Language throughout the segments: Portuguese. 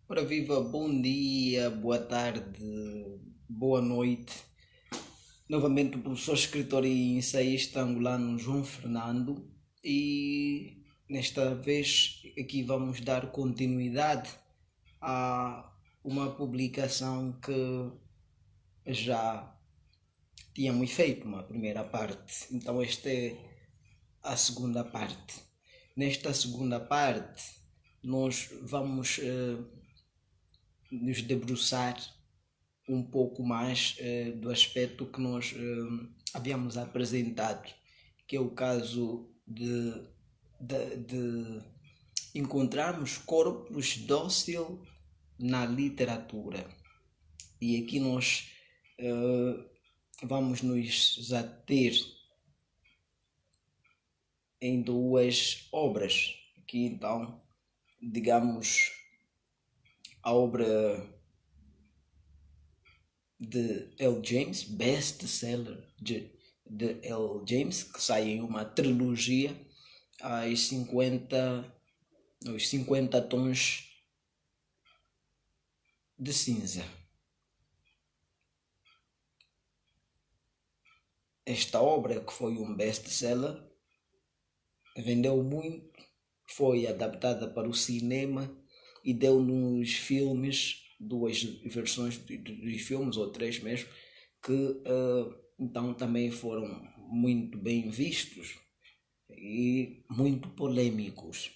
Ora viva, bom dia, boa tarde, boa noite. Novamente o professor, escritor e ensaísta angolano João Fernando, e nesta vez aqui vamos dar continuidade a uma publicação que já tínhamos feito, uma primeira parte. Então esta é a segunda parte. Nesta segunda parte nós vamos nos debruçar um pouco mais do aspecto que nós havíamos apresentado, que é o caso de encontrarmos corpus dócil na literatura. E aqui nós vamos nos ater em duas obras. Aqui então, digamos, a obra de L. James, best-seller de L. James, que sai em uma trilogia, os 50 tons de cinza. Esta obra, que foi um best-seller, vendeu muito, foi adaptada para o cinema e deu nos filmes duas versões dos filmes, ou três mesmo, que então também foram muito bem vistos e muito polêmicos.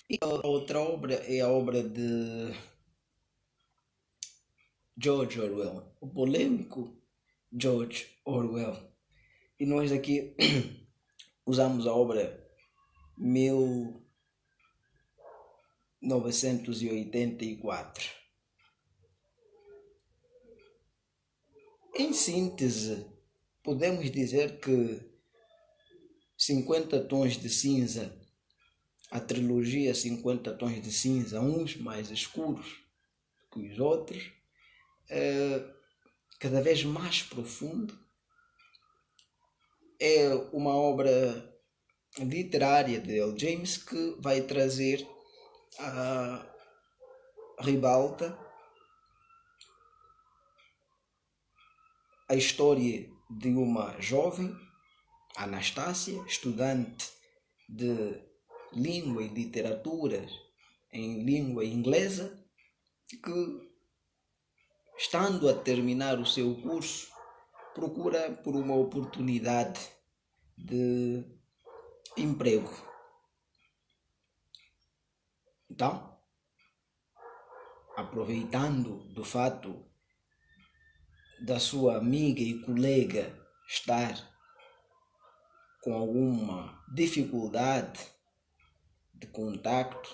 E a outra obra é a obra de George Orwell, o polêmico George Orwell. E nós aqui usamos a obra 1984. Em síntese, podemos dizer que 50 tons de cinza, a trilogia 50 tons de cinza, uns mais escuros que os outros, cada vez mais profundo, é uma obra literária de L. James que vai trazer a ribalta a história de uma jovem, Anastácia, estudante de língua e literatura em língua inglesa, que, estando a terminar o seu curso, procura por uma oportunidade de emprego. Então, aproveitando do fato da sua amiga e colega estar com alguma dificuldade de contacto,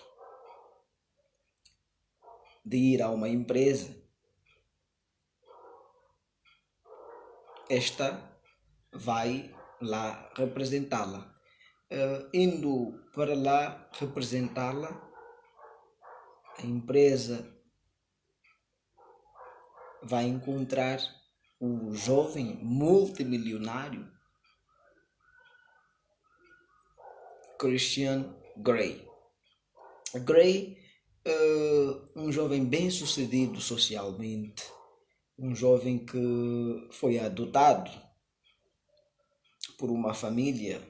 de ir a uma empresa, esta vai lá representá-la. Indo para lá representá-la, a empresa vai encontrar o jovem multimilionário Christian Grey. Grey, um jovem bem sucedido socialmente, um jovem que foi adotado por uma família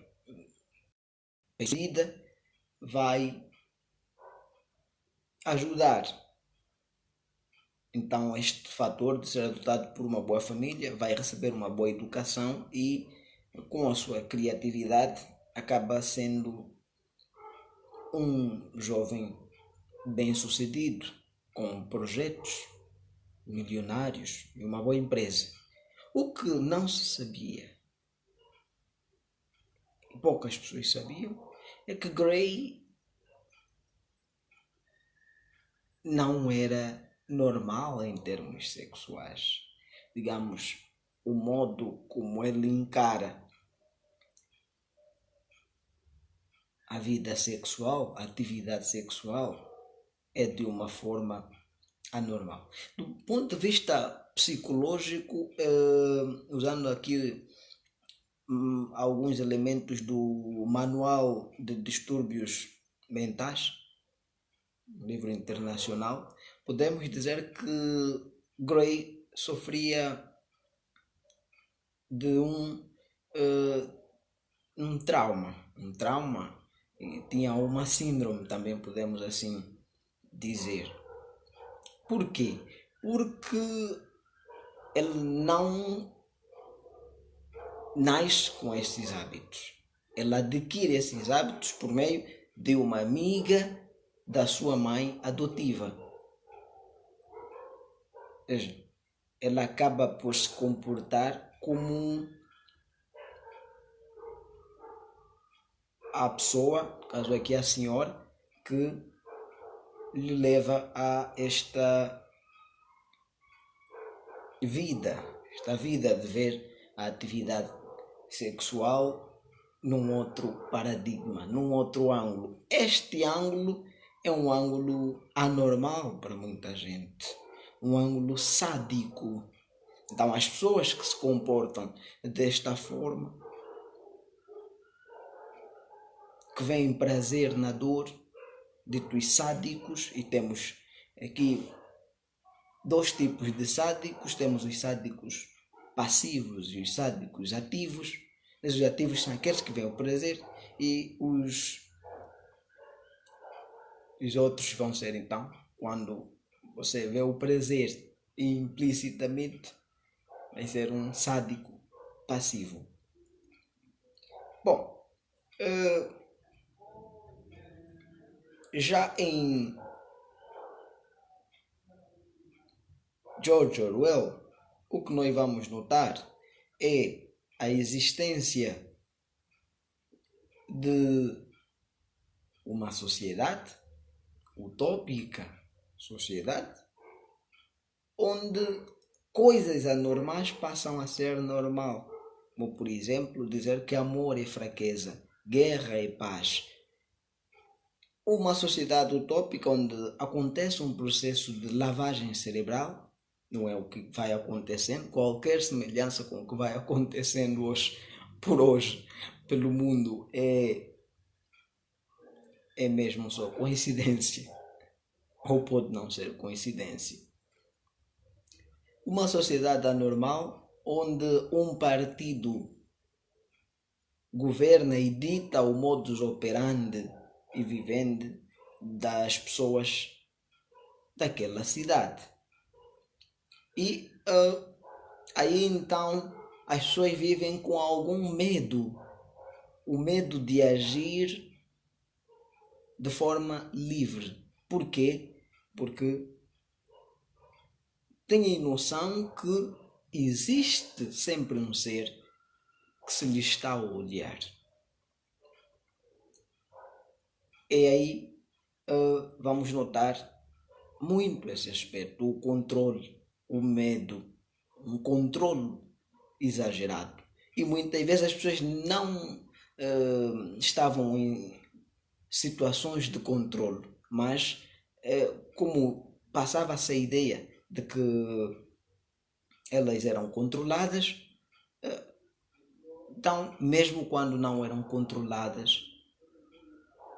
bem-sucedida, vai ajudar. Então, este fator de ser adotado por uma boa família, vai receber uma boa educação e, com a sua criatividade, acaba sendo um jovem bem-sucedido, com projetos milionários e uma boa empresa. O que não se sabia, e poucas pessoas sabiam, é que Grey não era normal em termos sexuais. Digamos, o modo como ele encara a vida sexual, a atividade sexual, é de uma forma anormal. Do ponto de vista psicológico, usando aqui alguns elementos do Manual de Distúrbios Mentais, um livro internacional, podemos dizer que Gray sofria de um trauma, e tinha uma síndrome, também podemos assim dizer. Por quê? Porque ele não nasce com esses hábitos. Ele adquire esses hábitos por meio de uma amiga da sua mãe adotiva. Veja, ele acaba por se comportar como a pessoa, no caso aqui a senhora, que lhe leva a esta vida de ver a atividade sexual num outro paradigma, num outro ângulo. Este ângulo é um ângulo anormal para muita gente, um ângulo sádico. Então, as pessoas que se comportam desta forma, que veem prazer na dor, ditos sádicos, e temos aqui dois tipos de sádicos. Temos os sádicos passivos e os sádicos ativos. Os ativos são aqueles que veem o prazer, e os outros vão ser, então, quando você vê o prazer implicitamente, vai ser um sádico passivo. Bom, já em George Orwell, o que nós vamos notar é a existência de uma sociedade utópica, sociedade onde coisas anormais passam a ser normal, como por exemplo dizer que amor é fraqueza, guerra é paz. Uma sociedade utópica onde acontece um processo de lavagem cerebral, não é o que vai acontecendo. Qualquer semelhança com o que vai acontecendo hoje, pelo mundo, é mesmo só coincidência, ou pode não ser coincidência. Uma sociedade anormal onde um partido governa e dita o modus operandi e vivendi das pessoas daquela cidade. E aí então as pessoas vivem com algum medo, o medo de agir de forma livre. Por quê? Porque têm noção que existe sempre um ser que se lhe está a olhar. E aí vamos notar muito esse aspecto, o controle, o medo, um controle exagerado. E muitas vezes as pessoas não estavam em situações de controle, mas como passava-se a ideia de que elas eram controladas, então mesmo quando não eram controladas,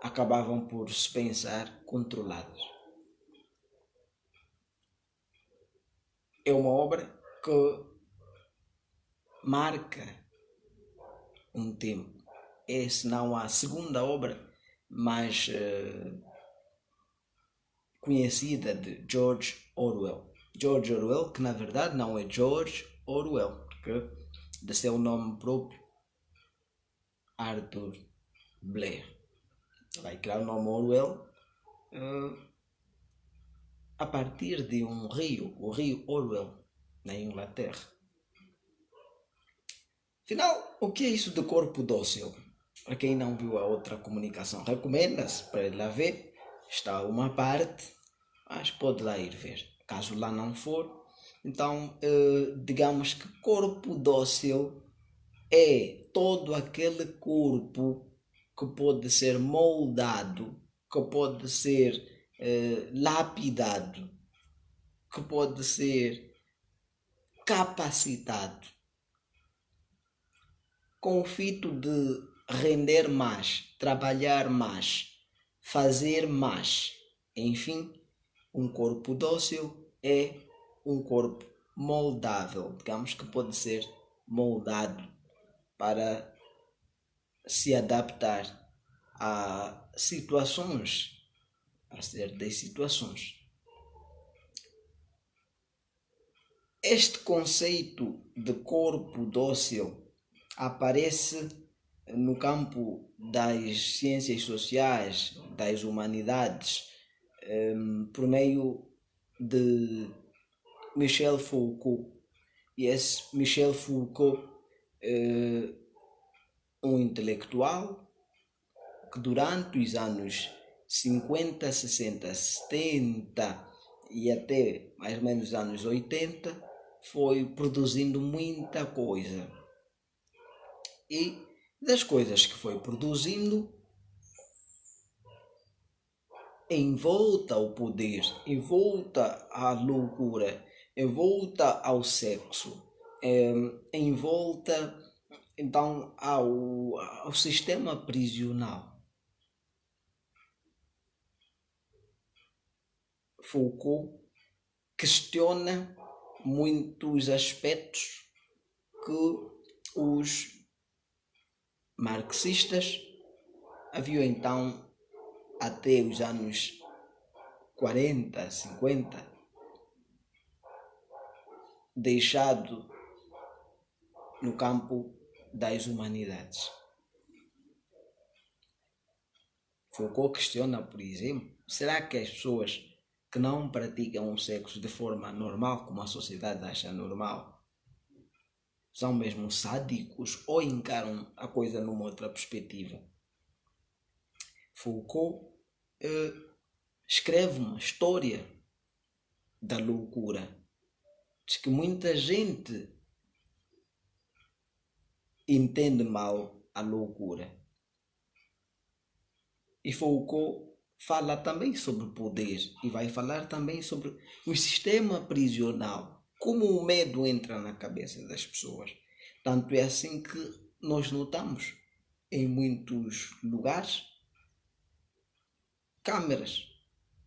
acabavam por se pensar controladas. É uma obra que marca um tempo. É, se não a segunda obra mais conhecida de George Orwell. George Orwell, que na verdade não é George Orwell, porque de seu nome próprio, Arthur Blair. Vai criar o nome Orwell a partir de um rio, o rio Orwell, na Inglaterra. Afinal, o que é isso de corpo dócil? Para quem não viu a outra comunicação, recomenda-se para ir lá ver. Está uma parte, mas pode lá ir ver. Caso lá não for, então digamos que corpo dócil é todo aquele corpo que pode ser moldado, que pode ser lapidado, que pode ser capacitado com o fito de render mais, trabalhar mais, fazer mais. Enfim, um corpo dócil é um corpo moldável, digamos que pode ser moldado para se adaptar a situações, a certas situações. Este conceito de corpo dócil aparece no campo das ciências sociais, das humanidades, por meio de Michel Foucault. E esse Michel Foucault, um intelectual que durante os anos 50, 60, 70 e até mais ou menos os anos 80 foi produzindo muita coisa. E das coisas que foi produzindo, em volta ao poder, em volta à loucura, em volta ao sexo, em volta então ao sistema prisional. Foucault questiona muitos aspectos que os marxistas haviam então até os anos 40, 50 deixado no campo das humanidades. Foucault questiona, por exemplo, será que as pessoas que não praticam o sexo de forma normal, como a sociedade acha normal, são mesmo sádicos ou encaram a coisa numa outra perspectiva? Foucault escreve uma história da loucura. Diz que muita gente entende mal a loucura. E Foucault fala também sobre poder e vai falar também sobre o sistema prisional, como o medo entra na cabeça das pessoas. Tanto é assim que nós notamos em muitos lugares câmeras.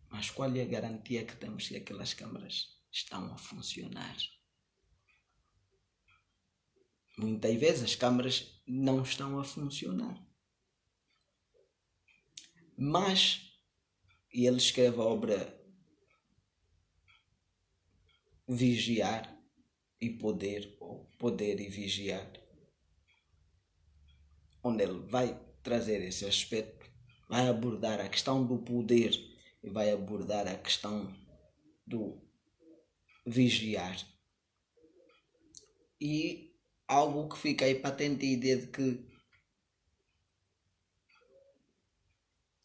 Mas qual é a garantia que temos que aquelas câmeras estão a funcionar? Muitas vezes as câmeras não estão a funcionar. Mas, e ele escreve a obra Vigiar e Poder, ou Poder e Vigiar, onde ele vai trazer esse aspecto, vai abordar a questão do poder e vai abordar a questão do vigiar. E algo que fica aí patente, a ideia de que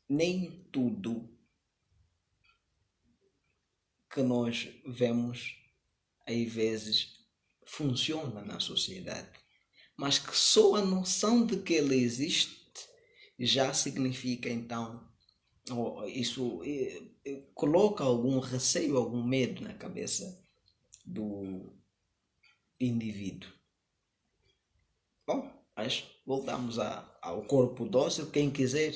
nem tudo que nós vemos às vezes funciona na sociedade, mas que só a noção de que ele existe já significa então, isso coloca algum receio, algum medo na cabeça do indivíduo. Bom, mas voltamos ao corpo dócil. Quem quiser,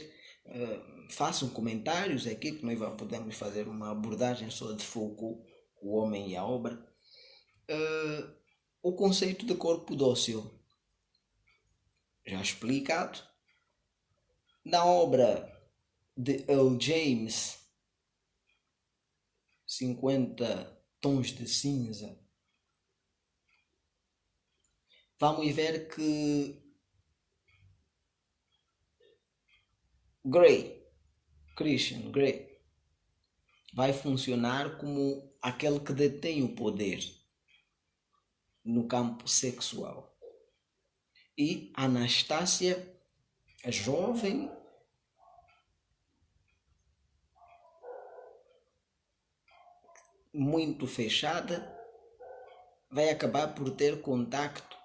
façam comentários aqui, que nós podemos fazer uma abordagem só de Foucault, o homem e a obra. O conceito de corpo dócil, já explicado, na obra de L. James, 50 Tons de Cinza, vamos ver que Christian Grey, vai funcionar como aquele que detém o poder no campo sexual. E Anastácia, a jovem, muito fechada, vai acabar por ter contacto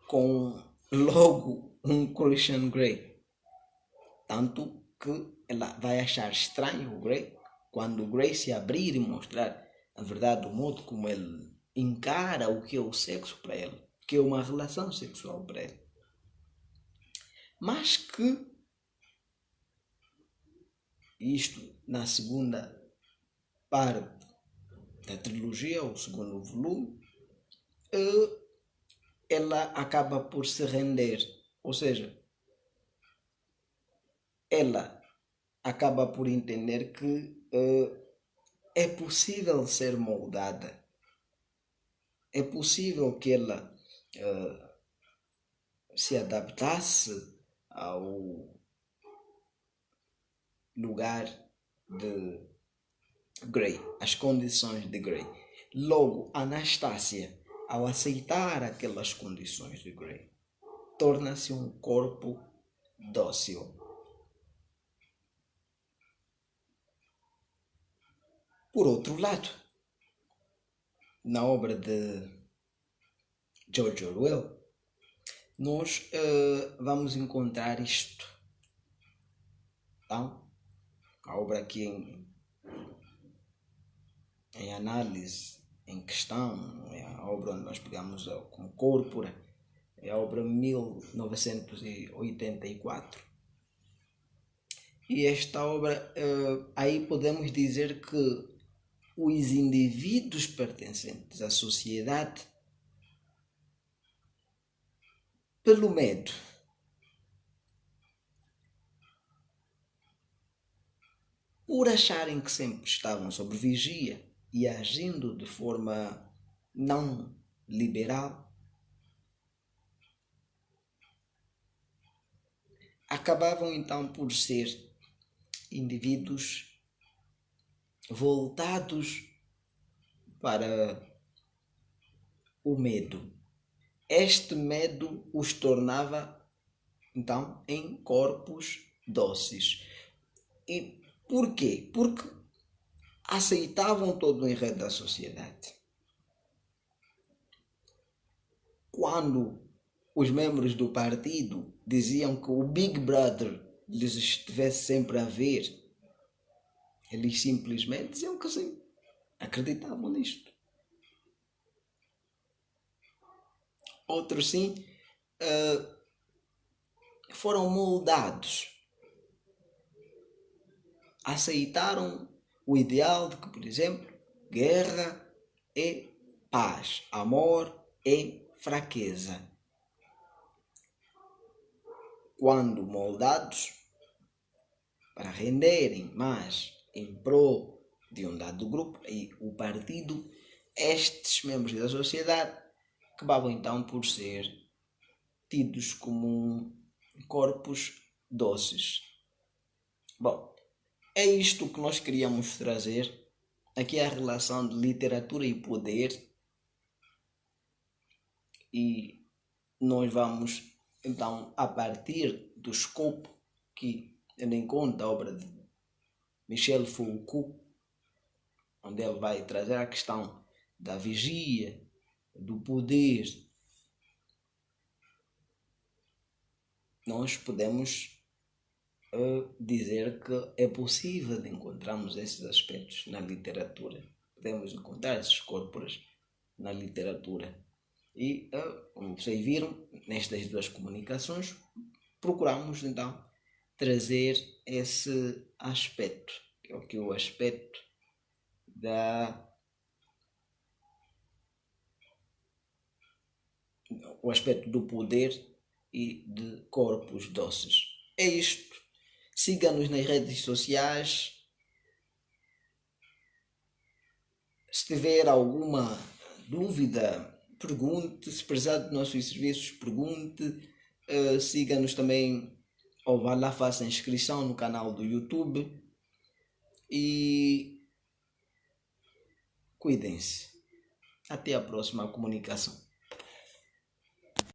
com logo um Christian Grey. Tanto que ela vai achar estranho o Grey quando o Grey se abrir e mostrar a verdade, o modo como ele encara o que é o sexo para ele, o que é uma relação sexual para ele. Mas que isto na segunda parte da trilogia, o segundo volume, ela acaba por se render, ou seja, ela acaba por entender que é possível ser moldada, é possível que ela se adaptasse ao lugar de Grey, às condições de Grey. Logo, Anastácia, ao aceitar aquelas condições de Grey, torna-se um corpo dócil. Por outro lado, na obra de George Orwell, nós vamos encontrar isto. Então, a obra aqui em análise, em questão, é a obra onde nós pegamos como Corpora, é a obra 1984. E esta obra, aí podemos dizer que os indivíduos pertencentes à sociedade, pelo medo, por acharem que sempre estavam sob vigia e agindo de forma não liberal, acabavam então por ser indivíduos voltados para o medo. Este medo os tornava então em corpos dóceis. E por quê? Porque aceitavam todo o enredo da sociedade. Quando os membros do partido diziam que o Big Brother lhes estivesse sempre a ver, eles simplesmente diziam que sim, acreditavam nisto. Outros sim, foram moldados, aceitaram o ideal de que, por exemplo, guerra é paz, amor é fraqueza. Quando moldados para renderem mais em prol de um dado grupo e o partido, estes membros da sociedade acabavam então por ser tidos como corpos doces. Bom, é isto que nós queríamos trazer aqui, a relação de literatura e poder, e nós vamos então, a partir do escopo que tendo em conta a obra de Michel Foucault, onde ele vai trazer a questão da vigia, do poder, nós podemos dizer que é possível encontrarmos esses aspectos na literatura. Podemos encontrar esses corpos na literatura. E, como vocês viram, nestas duas comunicações, procuramos então trazer esse aspecto, que é o aspecto o aspecto do poder e de corpos doces. É isto. Siga-nos nas redes sociais. Se tiver alguma dúvida, pergunte. Se precisar de nossos serviços, pergunte. Siga-nos também, ou vá lá, faça inscrição no canal do YouTube. E cuidem-se. Até a próxima comunicação.